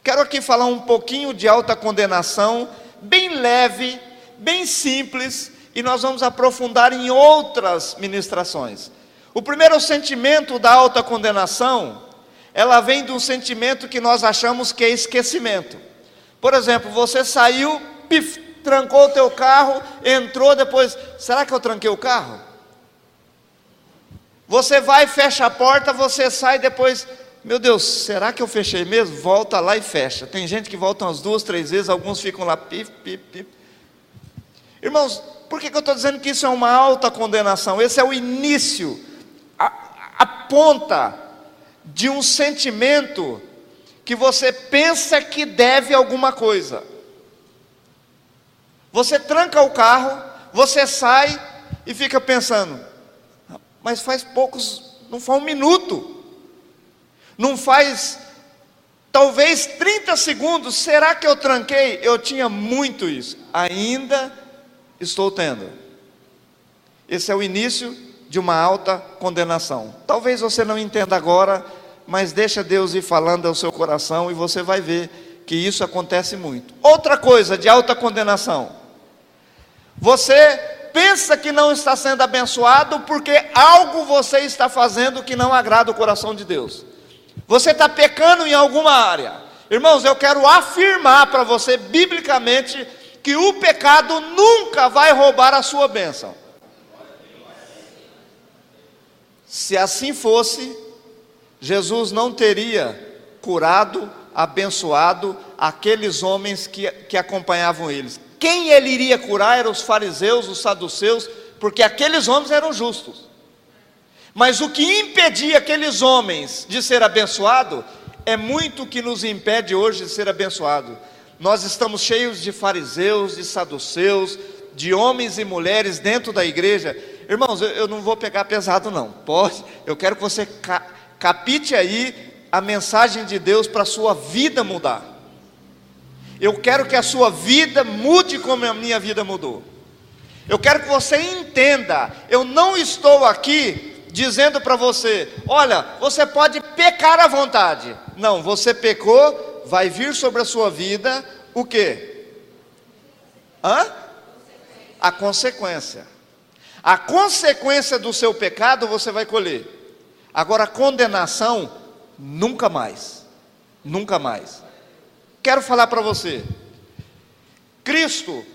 Quero aqui falar um pouquinho de autocondenação, bem leve, bem simples, e nós vamos aprofundar em outras ministrações. O primeiro sentimento da autocondenação, ela vem de um sentimento que nós achamos que é esquecimento. Por exemplo, você saiu, pif, trancou o teu carro, entrou, depois, será que eu tranquei o carro? Você vai, fecha a porta, você sai, depois, meu Deus, será que eu fechei mesmo? Volta lá e fecha. Tem gente que volta umas 2, 3 vezes, alguns ficam lá, pif, pif, pif. Irmãos, por que eu estou dizendo que isso é uma alta condenação? Esse é o início, a ponta de um sentimento que você pensa que deve alguma coisa. Você tranca o carro, você sai e fica pensando, mas faz poucos, não faz um minuto, não faz talvez 30 segundos, será que eu tranquei? Eu tinha muito isso, ainda estou tendo. Esse é o início de uma alta condenação. Talvez você não entenda agora, mas deixa Deus ir falando ao seu coração e você vai ver que isso acontece muito. Outra coisa de alta condenação, você pensa que não está sendo abençoado porque algo você está fazendo que não agrada o coração de Deus. Você está pecando em alguma área. Irmãos, eu quero afirmar para você biblicamente que o pecado nunca vai roubar a sua bênção. Se assim fosse, Jesus não teria curado, abençoado aqueles homens que acompanhavam eles. Quem ele iria curar eram os fariseus, os saduceus, porque aqueles homens eram justos. Mas o que impedia aqueles homens de ser abençoados, é muito o que nos impede hoje de ser abençoado. Nós estamos cheios de fariseus, de saduceus, de homens e mulheres dentro da igreja. Irmãos, eu não vou pegar pesado não, pode, eu quero que você capite aí a mensagem de Deus para a sua vida mudar. Eu quero que a sua vida mude como a minha vida mudou. Eu quero que você entenda, eu não estou aqui dizendo para você, olha, você pode pecar à vontade. Não, você pecou, vai vir sobre a sua vida o quê? A consequência. A consequência do seu pecado você vai colher. Agora a condenação, nunca mais. Nunca mais. Quero falar para você, Cristo,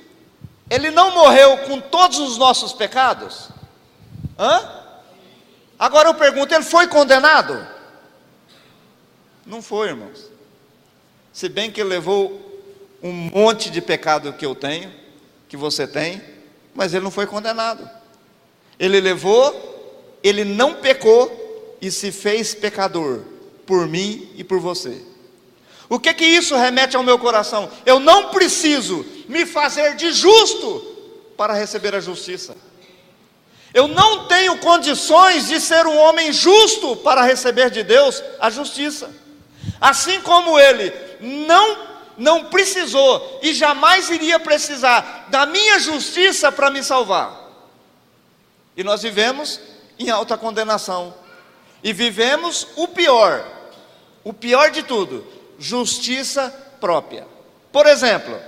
Ele não morreu com todos os nossos pecados? Agora eu pergunto, Ele foi condenado? Não foi, irmãos. Se bem que Ele levou um monte de pecado que eu tenho, que você tem, mas Ele não foi condenado. Ele levou, Ele não pecou e se fez pecador por mim e por você. O que isso remete ao meu coração? Eu não preciso me fazer de justo para receber a justiça. Eu não tenho condições de ser um homem justo para receber de Deus a justiça. Assim como Ele não precisou e jamais iria precisar da minha justiça para me salvar. E nós vivemos em alta condenação. E vivemos o pior de tudo, justiça própria. Por exemplo,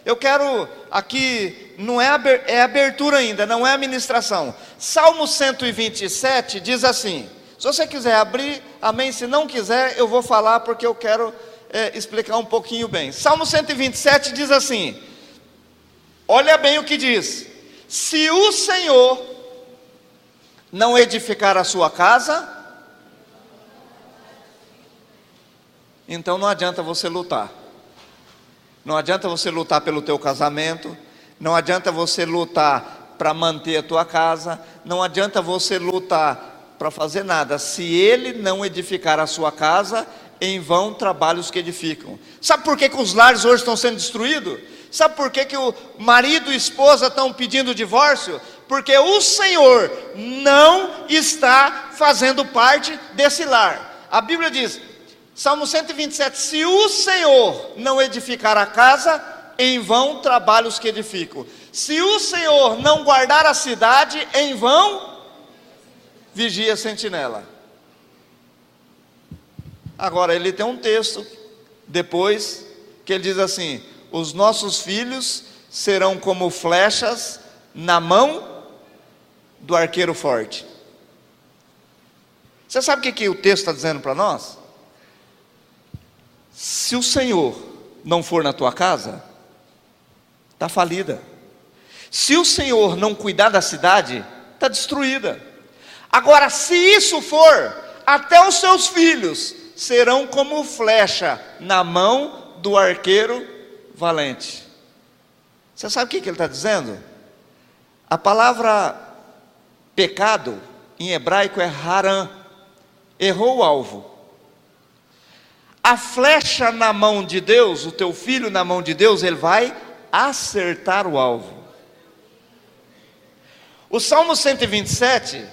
eu quero aqui, não é abertura ainda, não é administração. Salmo 127 diz assim, se você quiser abrir, amém, se não quiser, eu vou falar porque eu quero explicar um pouquinho bem. Salmo 127 diz assim, olha bem o que diz, se o Senhor não edificar a sua casa, então não adianta você lutar. Não adianta você lutar pelo teu casamento, não adianta você lutar para manter a tua casa, não adianta você lutar para fazer nada. Se Ele não edificar a sua casa, em vão trabalhos que edificam. Sabe por que os lares hoje estão sendo destruídos? Sabe por que o marido e esposa estão pedindo divórcio? Porque o Senhor não está fazendo parte desse lar. A Bíblia diz, Salmo 127, se o Senhor não edificar a casa, em vão trabalham os que edificam. Se o Senhor não guardar a cidade, em vão vigia a sentinela. Agora ele tem um texto depois que ele diz assim: os nossos filhos serão como flechas na mão do arqueiro forte. Você sabe o que o texto está dizendo para nós? Se o Senhor não for na tua casa, está falida. Se o Senhor não cuidar da cidade, está destruída. Agora, se isso for, até os seus filhos serão como flecha na mão do arqueiro valente. Você sabe o que ele está dizendo? A palavra pecado em hebraico é haram, errou o alvo. A flecha na mão de Deus, o teu filho na mão de Deus, ele vai acertar o alvo. O Salmo 127,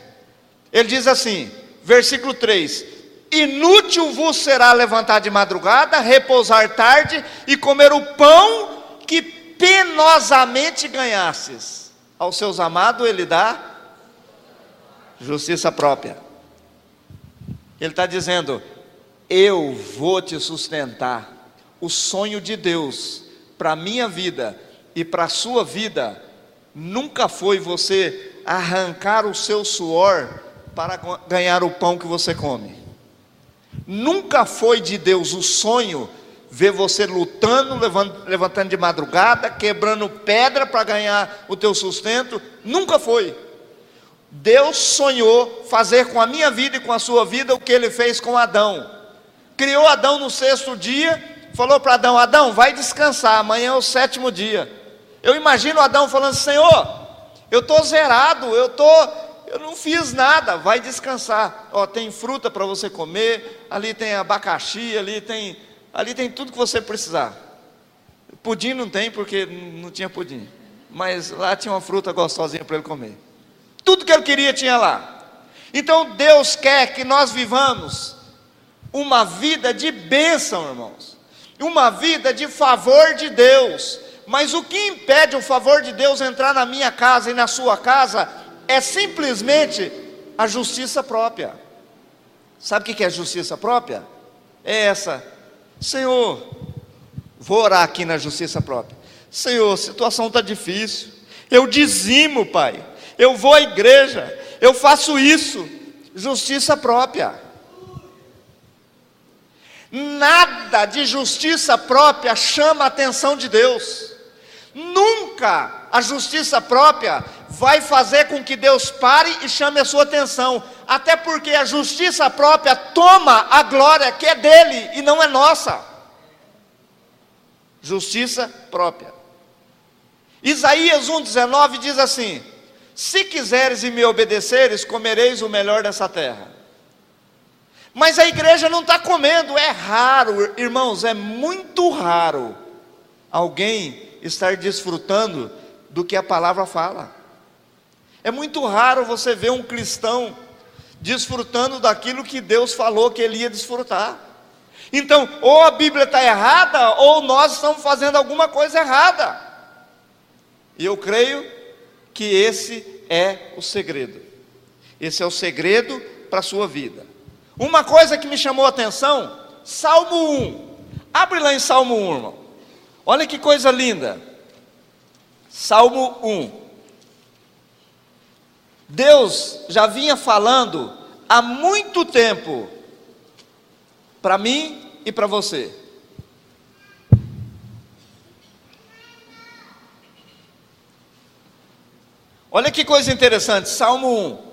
ele diz assim, versículo 3: inútil vos será levantar de madrugada, repousar tarde e comer o pão que penosamente ganhastes. Aos seus amados ele dá justiça própria. Ele está dizendo: eu vou te sustentar. O sonho de Deus para a minha vida e para a sua vida nunca foi você arrancar o seu suor para ganhar o pão que você come. Nunca foi de Deus o sonho ver você lutando, levantando de madrugada, quebrando pedra para ganhar o teu sustento. Nunca foi. Deus sonhou fazer com a minha vida e com a sua vida o que Ele fez com Adão. Criou Adão no 6º dia, falou para Adão: Adão, vai descansar, amanhã é o 7º dia. Eu imagino Adão falando: Senhor, eu estou zerado, eu não fiz nada, vai descansar. Ó, tem fruta para você comer, ali tem abacaxi, ali tem tudo que você precisar. Pudim não tem, porque não tinha pudim, mas lá tinha uma fruta gostosinha para ele comer. Tudo que ele queria tinha lá. Então Deus quer que nós vivamos uma vida de bênção, irmãos, uma vida de favor de Deus. Mas o que impede o favor de Deus entrar na minha casa e na sua casa é simplesmente a justiça própria. Sabe o que é justiça própria? É essa: Senhor, vou orar aqui na justiça própria. Senhor, a situação está difícil, eu dizimo, Pai, eu vou à igreja, eu faço isso. Justiça própria. Nada de justiça própria chama a atenção de Deus. Nunca a justiça própria vai fazer com que Deus pare e chame a sua atenção. Até porque a justiça própria toma a glória que é dele e não é nossa. Justiça própria. Isaías 1,19 diz assim: se quiseres e me obedeceres, comereis o melhor dessa terra. Mas a igreja não está comendo. É raro, irmãos, é muito raro alguém estar desfrutando do que a palavra fala. É muito raro você ver um cristão desfrutando daquilo que Deus falou que ele ia desfrutar. Então, ou a Bíblia está errada, ou nós estamos fazendo alguma coisa errada. E eu creio que esse é o segredo. Esse é o segredo para a sua vida. Uma coisa que me chamou a atenção, Salmo 1. Abre lá em Salmo 1, irmão. Olha que coisa linda. Salmo 1. Deus já vinha falando há muito tempo para mim e para você. Olha que coisa interessante, Salmo 1.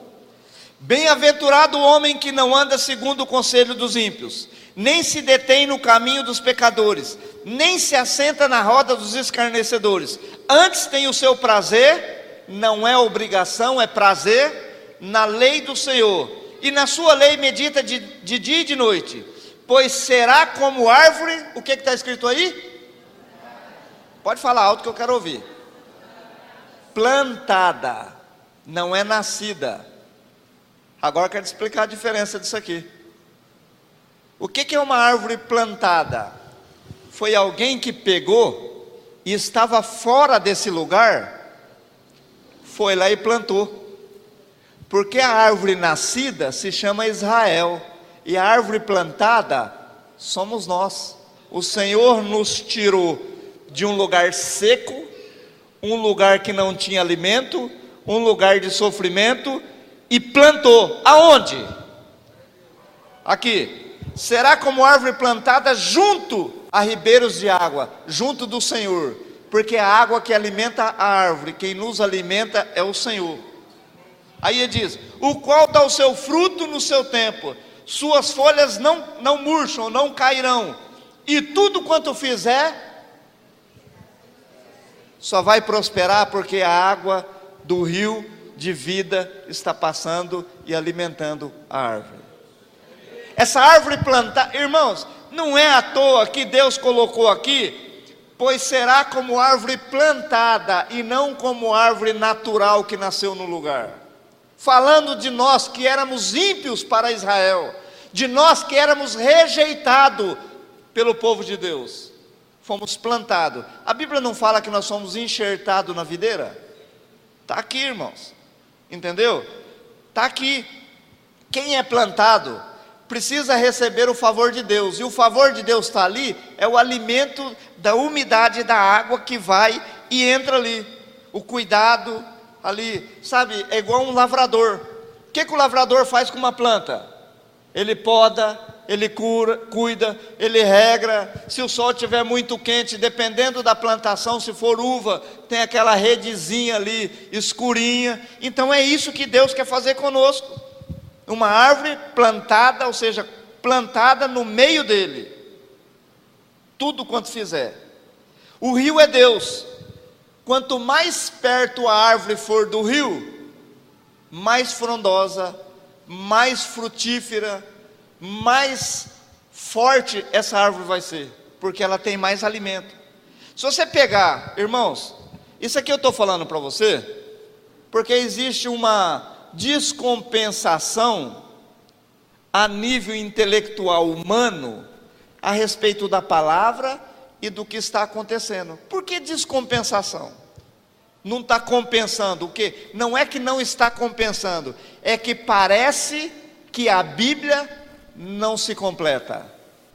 Bem-aventurado o homem que não anda segundo o conselho dos ímpios, nem se detém no caminho dos pecadores, nem se assenta na roda dos escarnecedores. Antes tem o seu prazer, não é obrigação, é prazer, na lei do Senhor, e na sua lei medita de dia e de noite. Pois será como árvore, o que está escrito aí? Pode falar alto que eu quero ouvir. Plantada, não é nascida. Agora eu quero te explicar a diferença disso aqui. O que é uma árvore plantada? Foi alguém que pegou e estava fora desse lugar, foi lá e plantou. Porque a árvore nascida se chama Israel, e a árvore plantada somos nós. O Senhor nos tirou de um lugar seco, um lugar que não tinha alimento, um lugar de sofrimento, e plantou. Aonde? Aqui. Será como árvore plantada junto a ribeiros de água, junto do Senhor, porque a água que alimenta a árvore, quem nos alimenta é o Senhor. Aí ele diz: o qual dá o seu fruto no seu tempo, suas folhas não murcham, não cairão, e tudo quanto fizer só vai prosperar, porque a água do rio de vida está passando e alimentando a árvore. Essa árvore plantada, irmãos, não é à toa que Deus colocou aqui, pois será como árvore plantada e não como árvore natural que nasceu no lugar. Falando de nós que éramos ímpios para Israel, de nós que éramos rejeitados pelo povo de Deus, fomos plantados. A Bíblia não fala que nós somos enxertados na videira? Está aqui, irmãos, entendeu? Está aqui. Quem é plantado precisa receber o favor de Deus, e o favor de Deus está ali, é o alimento da umidade da água que vai e entra ali, o cuidado ali, sabe, é igual um lavrador. O que o lavrador faz com uma planta? Ele poda, ele cuida, ele regra. Se o sol estiver muito quente, dependendo da plantação, se for uva, tem aquela redezinha ali, escurinha. Então é isso que Deus quer fazer conosco. Uma árvore plantada, ou seja, plantada no meio dele, tudo quanto fizer. O rio é Deus. Quanto mais perto a árvore for do rio, mais frondosa, mais frutífera, mais forte essa árvore vai ser, porque ela tem mais alimento. Se você pegar, irmãos, isso aqui eu estou falando para você, porque existe uma descompensação a nível intelectual humano a respeito da palavra e do que está acontecendo. Por que descompensação? Não está compensando o quê? Não é que não está compensando, é que parece que a Bíblia não se completa,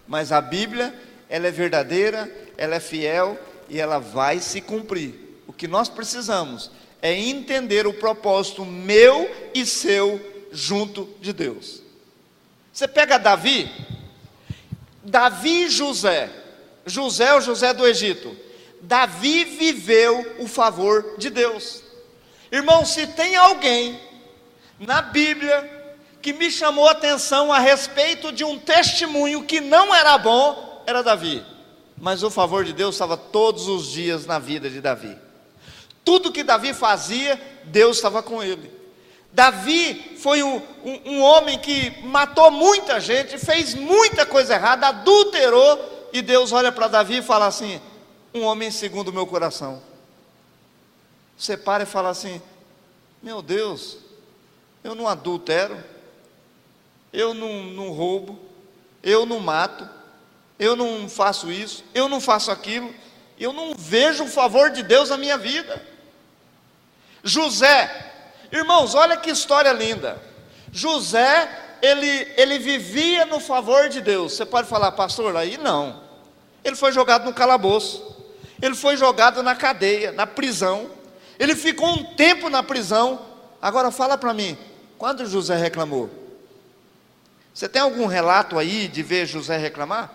mas a Bíblia, ela é verdadeira, ela é fiel e ela vai se cumprir. O que nós precisamos é entender o propósito meu e seu junto de Deus. Você pega Davi e José. José é o José do Egito. Davi viveu o favor de Deus. Irmão, se tem alguém na Bíblia que me chamou a atenção a respeito de um testemunho que não era bom, era Davi. Mas o favor de Deus estava todos os dias na vida de Davi. Tudo que Davi fazia, Deus estava com ele. Davi foi um homem que matou muita gente, fez muita coisa errada, adulterou, e Deus olha para Davi e fala assim: um homem segundo o meu coração. Você para e fala assim: meu Deus, eu não adultero, eu não roubo, eu não mato, eu não faço isso, eu não faço aquilo, eu não vejo o favor de Deus na minha vida. José, irmãos, olha que história linda. José, ele vivia no favor de Deus. Você pode falar: pastor, aí não. Ele foi jogado no calabouço, ele foi jogado na cadeia, na prisão, ele ficou um tempo na prisão. Agora fala para mim, quando José reclamou? Você tem algum relato aí de ver José reclamar?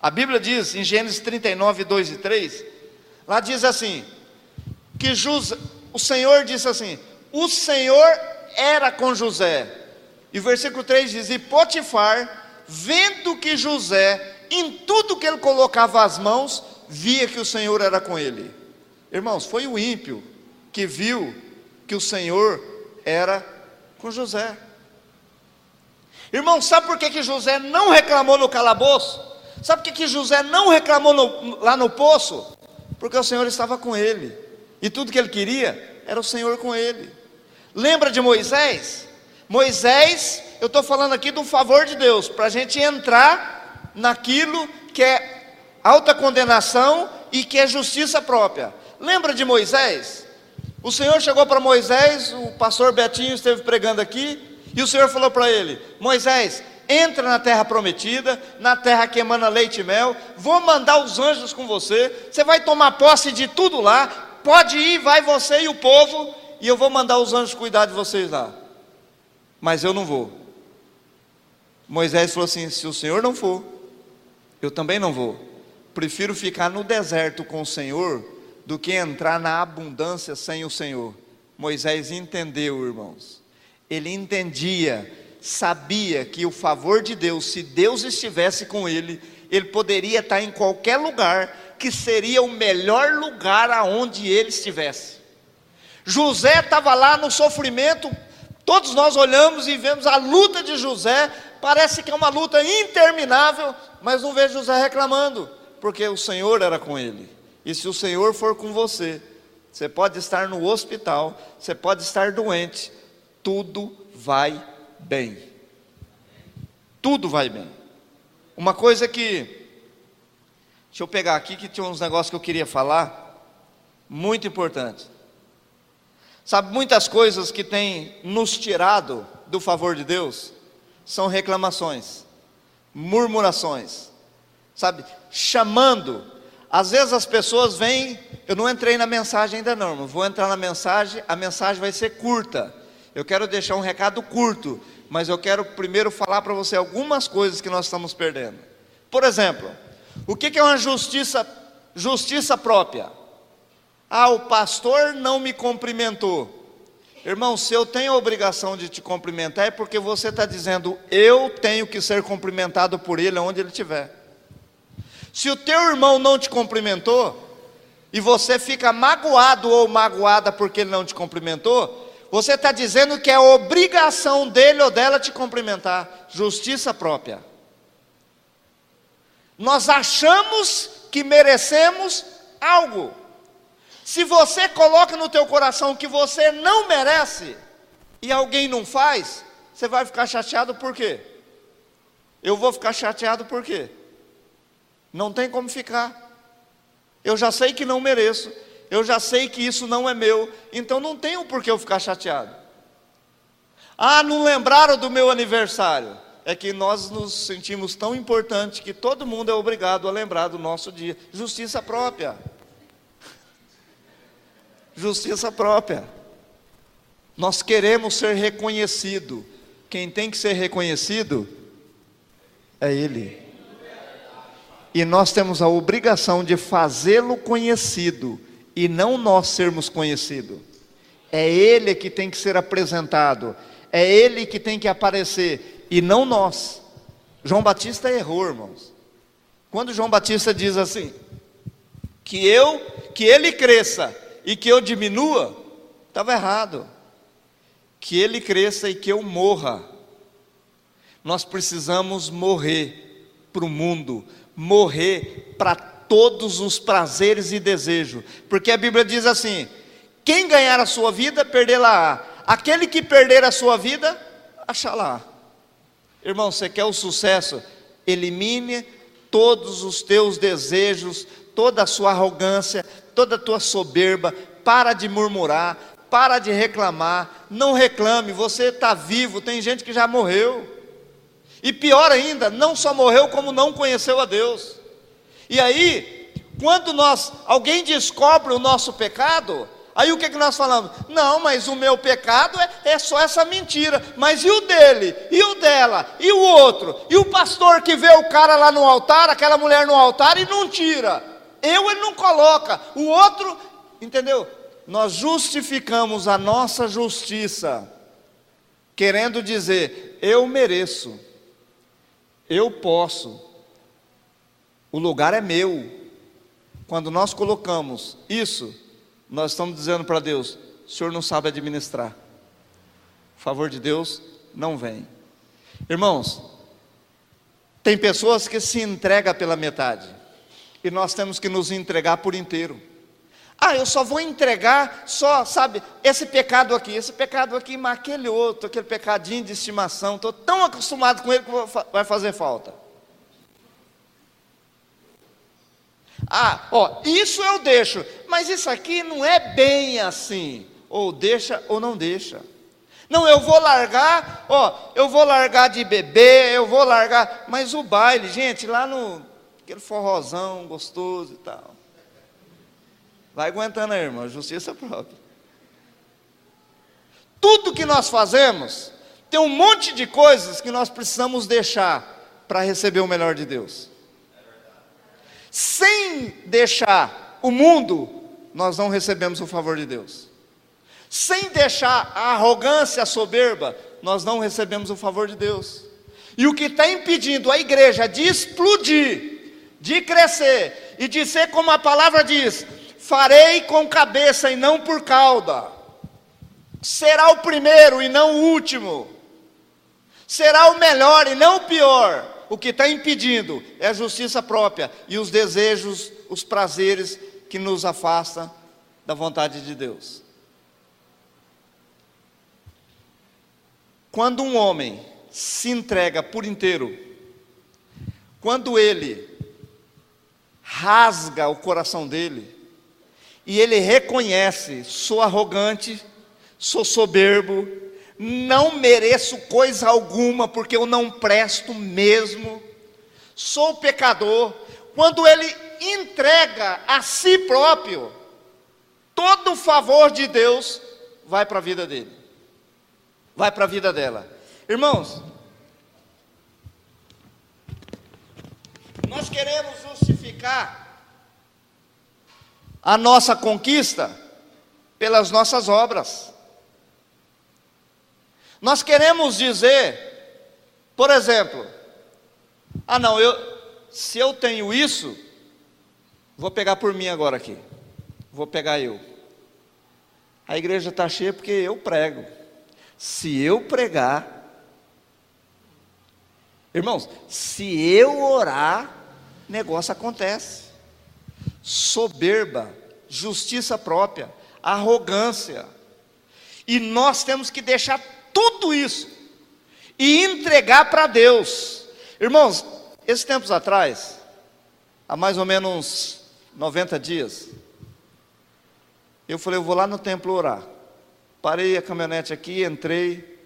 A Bíblia diz em Gênesis 39, 2 e 3, lá diz assim, que o Senhor disse assim: o Senhor era com José. E o versículo 3 diz: e Potifar, vendo que José, em tudo que ele colocava as mãos, via que o Senhor era com ele. Irmãos, foi o ímpio que viu que o Senhor era com José. Irmão, sabe por que José não reclamou no calabouço? Sabe por que José não reclamou lá no poço? Porque o Senhor estava com ele, e tudo que ele queria era o Senhor com ele. Lembra de Moisés? Moisés, eu estou falando aqui do favor de Deus, para a gente entrar naquilo que é alta condenação e que é justiça própria. Lembra de Moisés? O Senhor chegou para Moisés, o pastor Betinho esteve pregando aqui, e o Senhor falou para ele: Moisés, entra na terra prometida, na terra que emana leite e mel, vou mandar os anjos com você, você vai tomar posse de tudo lá, pode ir, vai você e o povo, e eu vou mandar os anjos cuidar de vocês lá, mas eu não vou. Moisés falou assim: se o Senhor não for, eu também não vou, prefiro ficar no deserto com o Senhor, do que entrar na abundância sem o Senhor. Moisés entendeu, irmãos, ele entendia, sabia que o favor de Deus, se Deus estivesse com ele, ele poderia estar em qualquer lugar, que seria o melhor lugar aonde ele estivesse. José estava lá no sofrimento, todos nós olhamos e vemos a luta de José, parece que é uma luta interminável, mas não vejo José reclamando, porque o Senhor era com ele. E se o Senhor for com você, você pode estar no hospital, você pode estar doente, tudo vai bem. Tudo vai bem. Uma coisa que, deixa eu pegar aqui, que tinha uns negócios que eu queria falar, muito importante. Sabe, muitas coisas que têm nos tirado do favor de Deus, são reclamações, murmurações, sabe, chamando. Às vezes as pessoas vêm, eu não entrei na mensagem ainda não, irmão, vou entrar na mensagem, a mensagem vai ser curta, eu quero deixar um recado curto, mas eu quero primeiro falar para você algumas coisas que nós estamos perdendo. Por exemplo, o que é uma justiça própria? Ah, o pastor não me cumprimentou. Irmão, se eu tenho a obrigação de te cumprimentar, é porque você está dizendo, eu tenho que ser cumprimentado por ele onde ele estiver. Se o teu irmão não te cumprimentou, e você fica magoado ou magoada porque ele não te cumprimentou, você está dizendo que é obrigação dele ou dela te cumprimentar. Justiça própria. Nós achamos que merecemos algo. Se você coloca no teu coração que você não merece, e alguém não faz, você vai ficar chateado por quê? Eu vou ficar chateado por quê? Não tem como ficar. Eu já sei que não mereço, eu já sei que isso não é meu, então não tem por que eu ficar chateado. Ah, não lembraram do meu aniversário. É que nós nos sentimos tão importantes que todo mundo é obrigado a lembrar do nosso dia. Justiça própria. Justiça própria. Nós queremos ser reconhecido. Quem tem que ser reconhecido é Ele. E nós temos a obrigação de fazê-lo conhecido, e não nós sermos conhecidos. É Ele que tem que ser apresentado, é Ele que tem que aparecer, e não nós. João Batista errou, irmãos. Quando João Batista diz assim, que ele cresça e que eu diminua, estava errado. Que ele cresça e que eu morra. Nós precisamos morrer para o mundo, morrer para todos os prazeres e desejos, porque a Bíblia diz assim: quem ganhar a sua vida, perdê-la-á, aquele que perder a sua vida, achá-la. Irmão, você quer o sucesso? Elimine todos os teus desejos, toda a sua arrogância, toda a tua soberba. Para de murmurar, para de reclamar, não reclame, você está vivo, tem gente que já morreu, e pior ainda, não só morreu, como não conheceu a Deus. E aí, quando alguém descobre o nosso pecado, aí o que nós falamos? Não, mas o meu pecado é só essa mentira, mas e o dele, e o dela, e o outro, e o pastor que vê o cara lá no altar, aquela mulher no altar e não tira, ele não coloca, o outro, entendeu? Nós justificamos a nossa justiça, querendo dizer, eu mereço, eu posso, o lugar é meu. Quando nós colocamos isso, nós estamos dizendo para Deus, o Senhor não sabe administrar, o favor de Deus não vem. Irmãos, tem pessoas que se entregam pela metade, e nós temos que nos entregar por inteiro. Ah, eu só vou entregar, sabe, esse pecado aqui, mas aquele outro, aquele pecadinho de estimação, estou tão acostumado com ele que vai fazer falta. Ah, ó, isso eu deixo, mas isso aqui não é bem assim. Ou deixa ou não deixa. Não, eu vou largar, ó, eu vou largar de beber, eu vou largar, mas o baile, gente, lá no aquele forrozão gostoso e tal. Vai aguentando aí, irmão, justiça própria. Tudo que nós fazemos, tem um monte de coisas que nós precisamos deixar para receber o melhor de Deus. Sem deixar o mundo, nós não recebemos o favor de Deus. Sem deixar a arrogância, a soberba, nós não recebemos o favor de Deus. E o que está impedindo a igreja de explodir, de crescer e de ser como a palavra diz: farei com cabeça e não por cauda. Será o primeiro e não o último. Será o melhor e não o pior. O que está impedindo é a justiça própria e os desejos, os prazeres que nos afastam da vontade de Deus. Quando um homem se entrega por inteiro, quando ele rasga o coração dele, e ele reconhece: sou arrogante, sou soberbo, não mereço coisa alguma, porque eu não presto mesmo, sou pecador. Quando ele entrega a si próprio, todo o favor de Deus vai para a vida dele, vai para a vida dela. Irmãos, nós queremos justificar a nossa conquista pelas nossas obras. Nós queremos dizer, por exemplo, ah não, se eu tenho isso, vou pegar por mim agora aqui, vou pegar eu. A igreja está cheia porque eu prego. Se eu pregar, irmãos, se eu orar, negócio acontece. Soberba, justiça própria, arrogância. E nós temos que deixar tudo isso e entregar para Deus. Irmãos, esses tempos atrás, há mais ou menos uns 90 dias, eu falei: eu vou lá no templo orar. Parei a caminhonete aqui, entrei,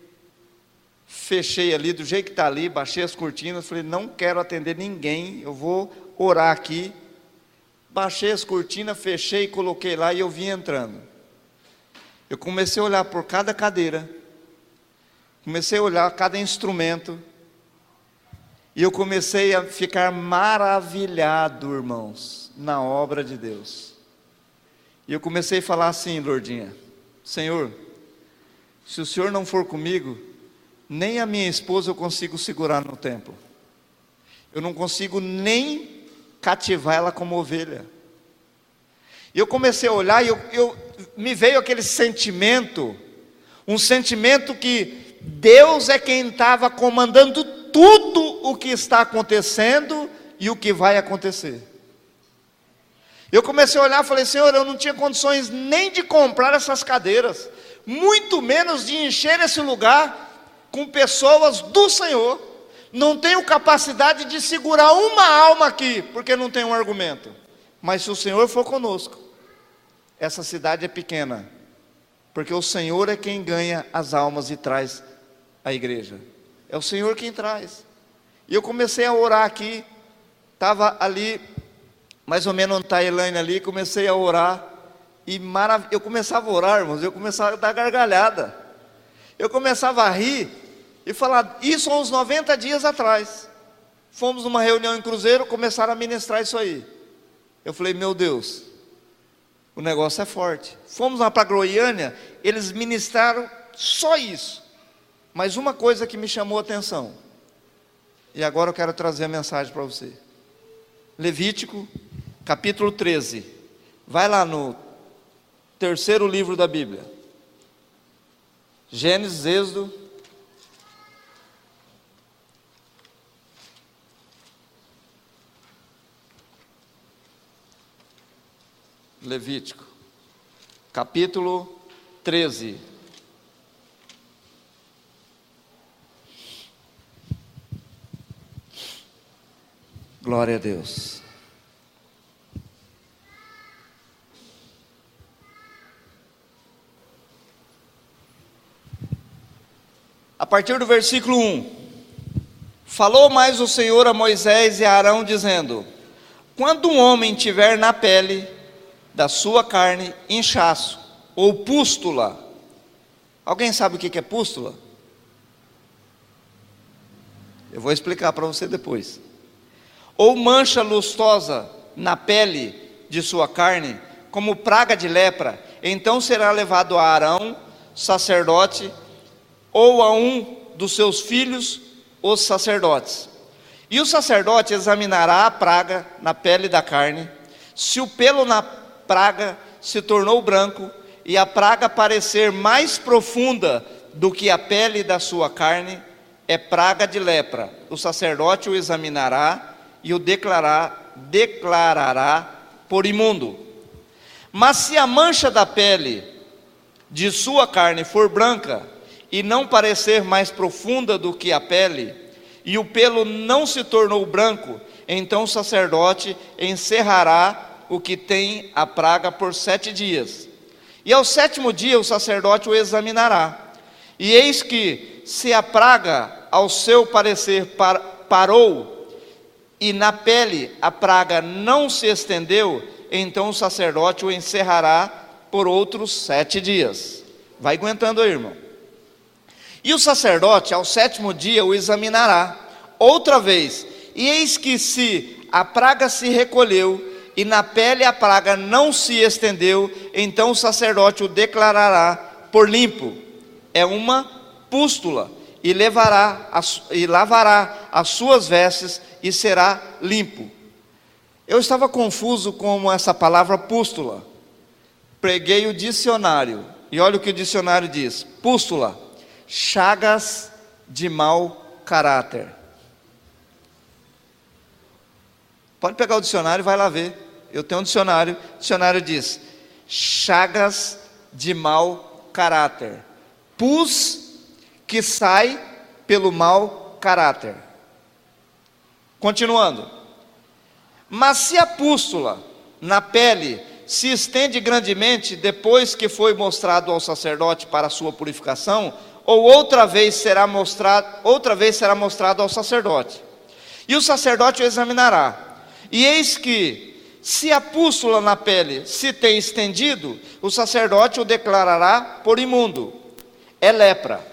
fechei ali do jeito que está ali, baixei as cortinas, falei: não quero atender ninguém, eu vou orar aqui. Baixei as cortinas, fechei, coloquei lá e eu vim entrando. Eu comecei a olhar por cada cadeira, comecei a olhar cada instrumento, e eu comecei a ficar maravilhado, irmãos, na obra de Deus. E eu comecei a falar assim: Lourdinha, Senhor, se o Senhor não for comigo, nem a minha esposa eu consigo segurar no templo. Eu não consigo nem cativar ela como ovelha. E eu comecei a olhar e me veio aquele sentimento, um sentimento que Deus é quem estava comandando tudo o que está acontecendo e o que vai acontecer. Eu comecei a olhar e falei: Senhor, eu não tinha condições nem de comprar essas cadeiras, muito menos de encher esse lugar com pessoas do Senhor. Não tenho capacidade de segurar uma alma aqui, porque não tenho um argumento. Mas se o Senhor for conosco, essa cidade é pequena, porque o Senhor é quem ganha as almas e traz a igreja. É o Senhor quem traz. E eu comecei a orar aqui, estava ali, mais ou menos onde está a Elaine ali, comecei a orar, e eu começava a orar, irmãos, eu começava a dar gargalhada, eu começava a rir, e falar, isso há uns 90 dias atrás, fomos numa reunião em Cruzeiro, começaram a ministrar isso aí. Eu falei: meu Deus, o negócio é forte. Fomos lá para Goiânia, eles ministraram só isso, mas uma coisa que me chamou a atenção, e agora eu quero trazer a mensagem para você. Levítico, capítulo 13, vai lá no terceiro livro da Bíblia, Gênesis, Êxodo, Levítico, capítulo 13. Glória a Deus. partir do versículo 1. Falou mais o Senhor a Moisés e a Arão, dizendo: quando um homem tiver na pele da sua carne inchaço ou pústula. Alguém sabe o que é pústula? Eu vou explicar para você depois. Ou mancha lustosa na pele de sua carne, como praga de lepra, então será levado a Arão, sacerdote, ou a um dos seus filhos, os sacerdotes. E o sacerdote examinará a praga na pele da carne. Se o pelo na praga se tornou branco, e a praga parecer mais profunda do que a pele da sua carne, é praga de lepra. O sacerdote o examinará e o declarará por imundo. Mas se a mancha da pele de sua carne for branca, e não parecer mais profunda do que a pele, e o pelo não se tornou branco, então o sacerdote encerrará o que tem a praga por 7 dias. E ao 7º dia o sacerdote o examinará. E eis que, se a praga ao seu parecer parou, e na pele a praga não se estendeu, então o sacerdote o encerrará por outros 7 dias. Vai aguentando aí, irmão. E o sacerdote ao 7º dia o examinará outra vez, e eis que se a praga se recolheu, e na pele a praga não se estendeu, então o sacerdote o declarará por limpo. É uma pústula, e lavará as suas vestes, e será limpo. Eu estava confuso com essa palavra pústula. Preguei o dicionário, e olha o que o dicionário diz: pústula, chagas de mau caráter. Pode pegar o dicionário e vai lá ver. Eu tenho um dicionário. O dicionário diz: chagas de mau caráter. Pus que sai pelo mau caráter. Continuando. Mas se a pústula na pele se estende grandemente depois que foi mostrado ao sacerdote para a sua purificação, ou outra vez será mostrado ao sacerdote. E o sacerdote o examinará. E eis que, se a pústula na pele se tem estendido, o sacerdote o declarará por imundo. É lepra.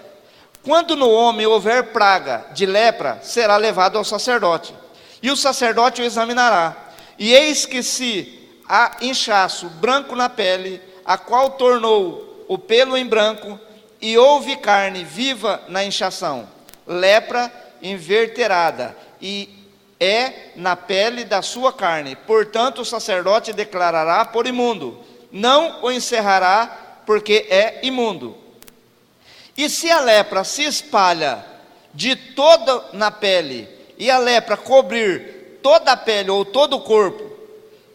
Quando no homem houver praga de lepra, será levado ao sacerdote. E o sacerdote o examinará. E eis que, se há inchaço branco na pele, a qual tornou o pelo em branco, e houve carne viva na inchação, lepra inverterada, e é na pele da sua carne. Portanto, o sacerdote declarará por imundo, não o encerrará, porque é imundo. E se a lepra se espalha de toda na pele, e a lepra cobrir toda a pele ou todo o corpo,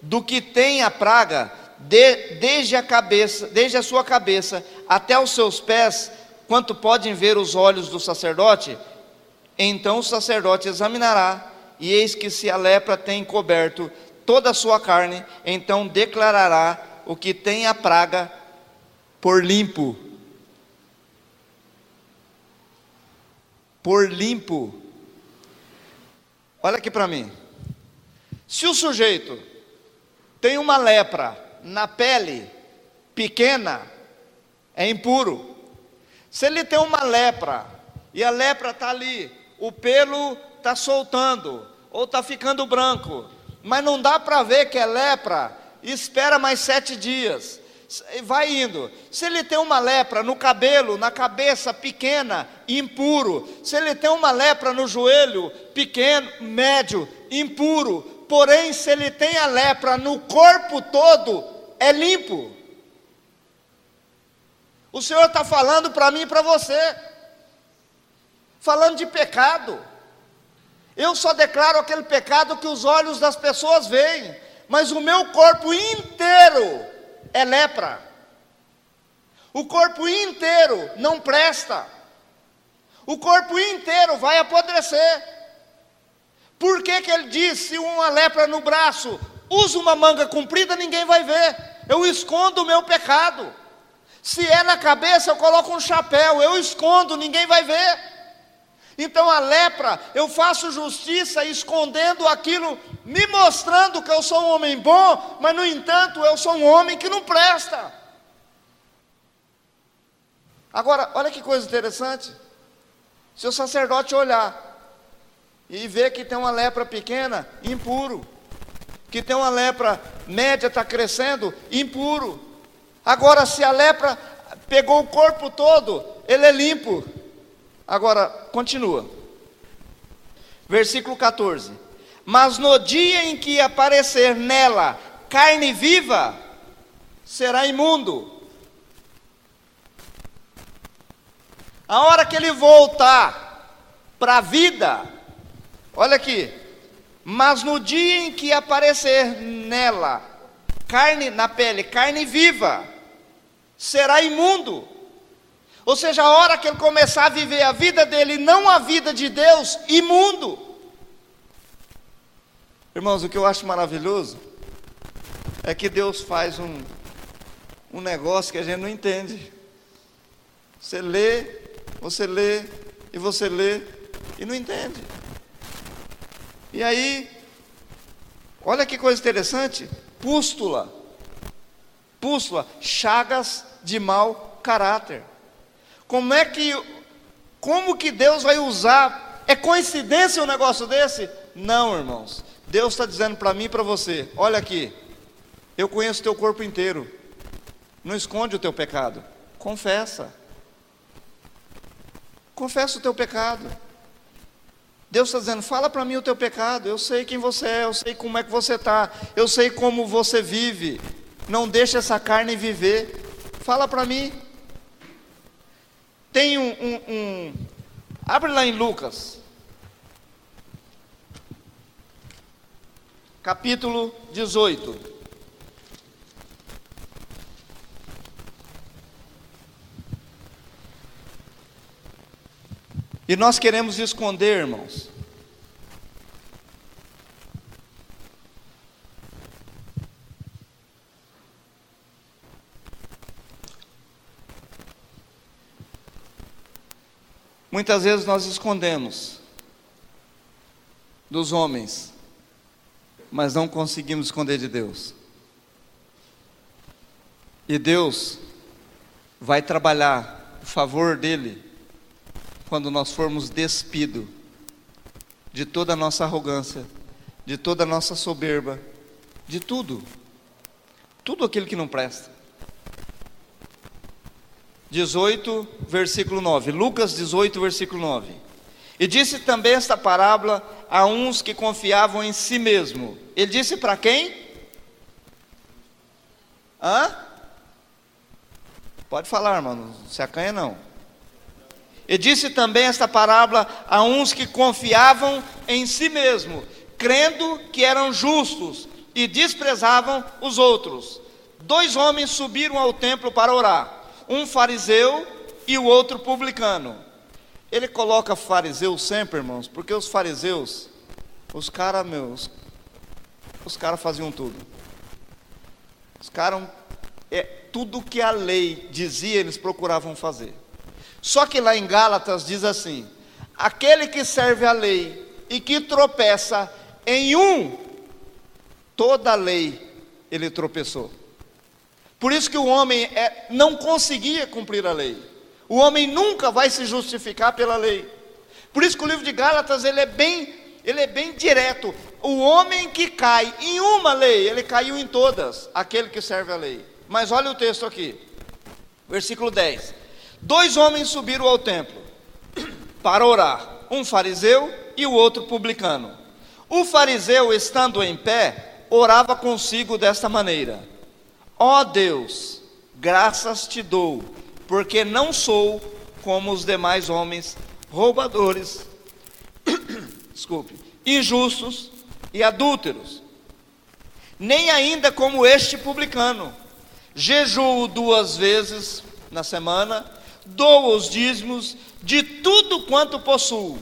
do que tem a praga, desde a sua cabeça até os seus pés, quanto podem ver os olhos do sacerdote, então o sacerdote examinará, e eis que se a lepra tem coberto toda a sua carne, então declarará o que tem a praga por limpo. Por limpo. Olha aqui para mim. Se o sujeito tem uma lepra na pele pequena, é impuro. Se ele tem uma lepra, e a lepra está ali, o pelo está soltando, ou está ficando branco, mas não dá para ver que é lepra, espera mais 7 dias, vai indo. Se ele tem uma lepra no cabelo, na cabeça pequena, impuro. Se ele tem uma lepra no joelho, pequeno, médio, impuro. Porém, se ele tem a lepra no corpo todo, é limpo. O Senhor está falando para mim e para você, falando de pecado. Eu só declaro aquele pecado que os olhos das pessoas veem, mas o meu corpo inteiro é lepra. O corpo inteiro não presta. O corpo inteiro vai apodrecer. Por que ele diz, se uma lepra no braço, usa uma manga comprida, ninguém vai ver. Eu escondo o meu pecado. Se é na cabeça, eu coloco um chapéu, eu escondo, ninguém vai ver. Então a lepra, eu faço justiça escondendo aquilo, me mostrando que eu sou um homem bom, mas no entanto eu sou um homem que não presta. Agora, olha que coisa interessante. Se o sacerdote olhar e ver que tem uma lepra pequena, impuro. Que tem uma lepra média, está crescendo, impuro. Agora, se a lepra pegou o corpo todo, ele é limpo. Agora, continua. Versículo 14. Mas no dia em que aparecer nela carne viva, será imundo. A hora que ele voltar para a vida, olha aqui, mas no dia em que aparecer nela, carne na pele, carne viva, será imundo. Ou seja, a hora que ele começar a viver a vida dele, não a vida de Deus, imundo. Irmãos, o que eu acho maravilhoso, é que Deus faz um negócio que a gente não entende. Você lê e você lê e não entende. E aí, olha que coisa interessante, pústula, chagas de mau caráter. Como que Deus vai usar? É coincidência um negócio desse? Não, irmãos. Deus está dizendo para mim e para você: olha aqui, eu conheço o teu corpo inteiro. Não esconde o teu pecado. Confessa o teu pecado. Deus está dizendo: fala para mim o teu pecado. Eu sei quem você é, eu sei como é que você está, eu sei como você vive. Não deixa essa carne viver. Fala para mim. Tem abre lá em Lucas, capítulo 18. E nós queremos esconder, irmãos. Muitas vezes nós escondemos dos homens, mas não conseguimos esconder de Deus. E Deus vai trabalhar o favor dele quando nós formos despidos de toda a nossa arrogância, de toda a nossa soberba, de tudo aquilo que não presta. 18, versículo 9, Lucas 18, versículo 9. E disse também esta parábola a uns que confiavam em si mesmo. Ele disse para quem? Pode falar, irmão, não se acanha não. E disse também esta parábola a uns que confiavam em si mesmo, crendo que eram justos e desprezavam os outros. 2 homens subiram ao templo para orar, um fariseu e o outro publicano. Ele coloca fariseu sempre, irmãos, porque os fariseus, os caras faziam tudo. Os caras, tudo que a lei dizia, eles procuravam fazer. Só que lá em Gálatas diz assim: aquele que serve a lei e que tropeça em toda a lei ele tropeçou. Por isso que o homem não conseguia cumprir a lei. O homem nunca vai se justificar pela lei. Por isso que o livro de Gálatas ele é bem direto. O homem que cai em uma lei, ele caiu em todas, aquele que serve a lei. Mas olha o texto aqui, versículo 10. 2 homens subiram ao templo para orar, um fariseu e o outro publicano. O fariseu, estando em pé, orava consigo desta maneira: ó Deus, graças te dou, porque não sou como os demais homens, roubadores, injustos e adúlteros, nem ainda como este publicano. Jejuo 2 vezes na semana, dou os dízimos de tudo quanto possuo.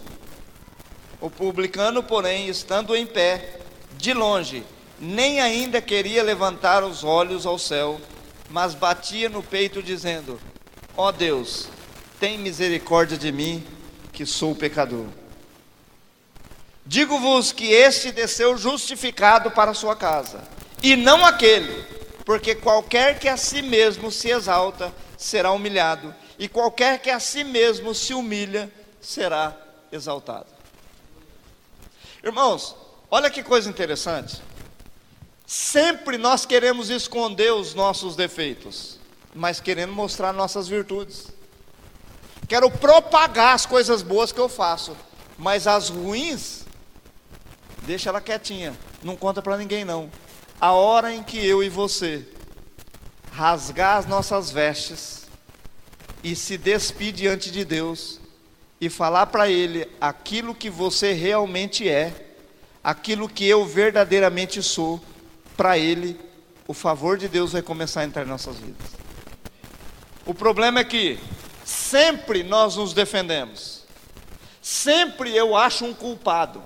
O publicano, porém, estando em pé, de longe, nem ainda queria levantar os olhos ao céu, mas batia no peito dizendo: ó Deus, tem misericórdia de mim, que sou pecador. Digo-vos que este desceu justificado para a sua casa, e não aquele, porque qualquer que a si mesmo se exalta, será humilhado, e qualquer que a si mesmo se humilha, será exaltado. Irmãos, olha que coisa interessante. Sempre nós queremos esconder os nossos defeitos, mas querendo mostrar nossas virtudes. Quero propagar as coisas boas que eu faço, mas as ruins, deixa ela quietinha, não conta para ninguém não. A hora em que eu e você rasgar as nossas vestes e se despir diante de Deus e falar para Ele aquilo que você realmente é, aquilo que eu verdadeiramente sou, para Ele, o favor de Deus vai começar a entrar em nossas vidas. O problema é que sempre nós nos defendemos, sempre eu acho um culpado,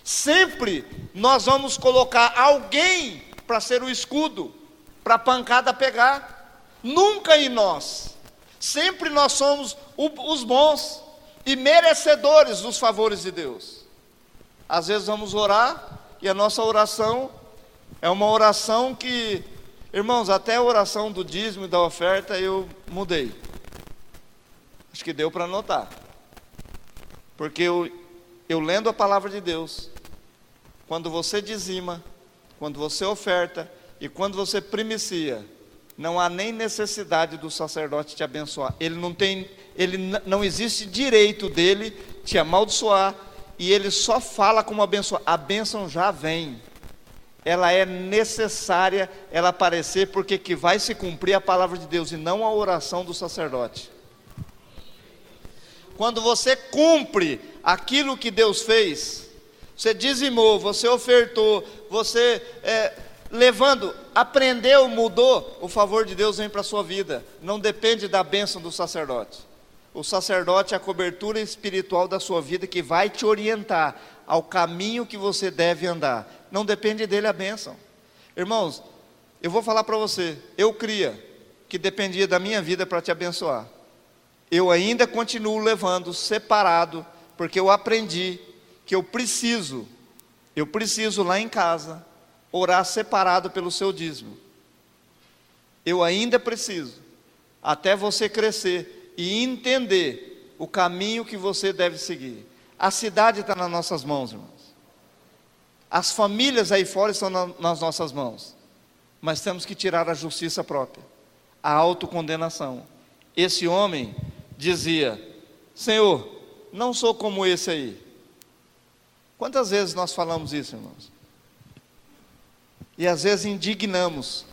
sempre nós vamos colocar alguém para ser o escudo, para a pancada pegar, nunca em nós. Sempre nós somos os bons e merecedores dos favores de Deus. Às vezes vamos orar e a nossa oração é uma oração que, irmãos, até a oração do dízimo e da oferta eu mudei. Acho que deu para notar. Porque eu lendo a palavra de Deus, quando você dizima, quando você oferta e quando você primicia, não há nem necessidade do sacerdote te abençoar. Não existe direito dele te amaldiçoar, e ele só fala como abençoar. A bênção já vem. Ela é necessária ela aparecer, porque que vai se cumprir a palavra de Deus e não a oração do sacerdote. Quando você cumpre aquilo que Deus fez, você dizimou, você ofertou, você aprendeu, mudou, o favor de Deus vem para a sua vida. Não depende da bênção do sacerdote. O sacerdote é a cobertura espiritual da sua vida, que vai te orientar ao caminho que você deve andar. Não depende dele a bênção. Irmãos, eu vou falar para você, eu cria que dependia da minha vida para te abençoar. Eu ainda continuo levando separado, porque eu aprendi que eu preciso lá em casa orar separado pelo seu dízimo. Eu ainda preciso, até você crescer e entender o caminho que você deve seguir. A cidade está nas nossas mãos, irmãos. As famílias aí fora estão nas nossas mãos. Mas temos que tirar a justiça própria, a autocondenação. Esse homem dizia: Senhor, não sou como esse aí. Quantas vezes nós falamos isso, irmãos? E às vezes indignamos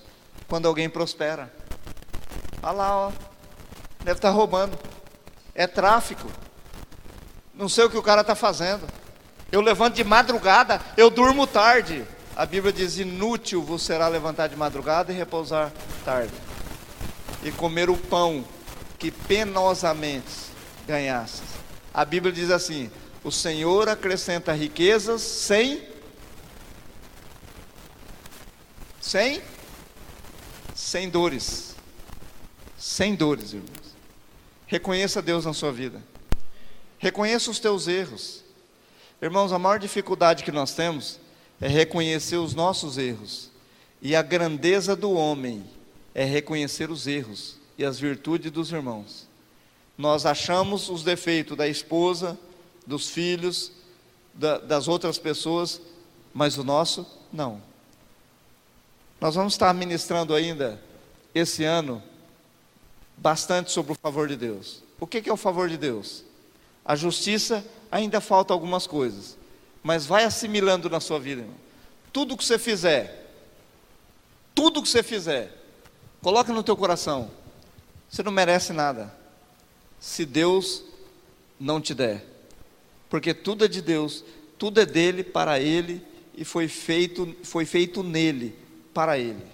quando alguém prospera. Olha lá, ó, deve estar roubando, é tráfico, não sei o que o cara está fazendo. Eu levanto de madrugada, eu durmo tarde. A Bíblia diz: inútil vos será levantar de madrugada e repousar tarde, e comer o pão que penosamente ganhastes. A Bíblia diz assim: o Senhor acrescenta riquezas sem dores. Sem dores, irmãos. Reconheça Deus na sua vida. Reconheça os teus erros. Irmãos, a maior dificuldade que nós temos é reconhecer os nossos erros. E a grandeza do homem é reconhecer os erros e as virtudes dos irmãos. Nós achamos os defeitos da esposa, dos filhos, das outras pessoas, mas o nosso, não. Nós vamos estar ministrando ainda, esse ano, bastante sobre o favor de Deus. O que é o favor de Deus? A justiça, ainda falta algumas coisas, mas vai assimilando na sua vida, irmão. Tudo que você fizer, coloca no teu coração: você não merece nada, se Deus não te der, porque tudo é de Deus, tudo é dele, para ele, e foi feito nele, para ele.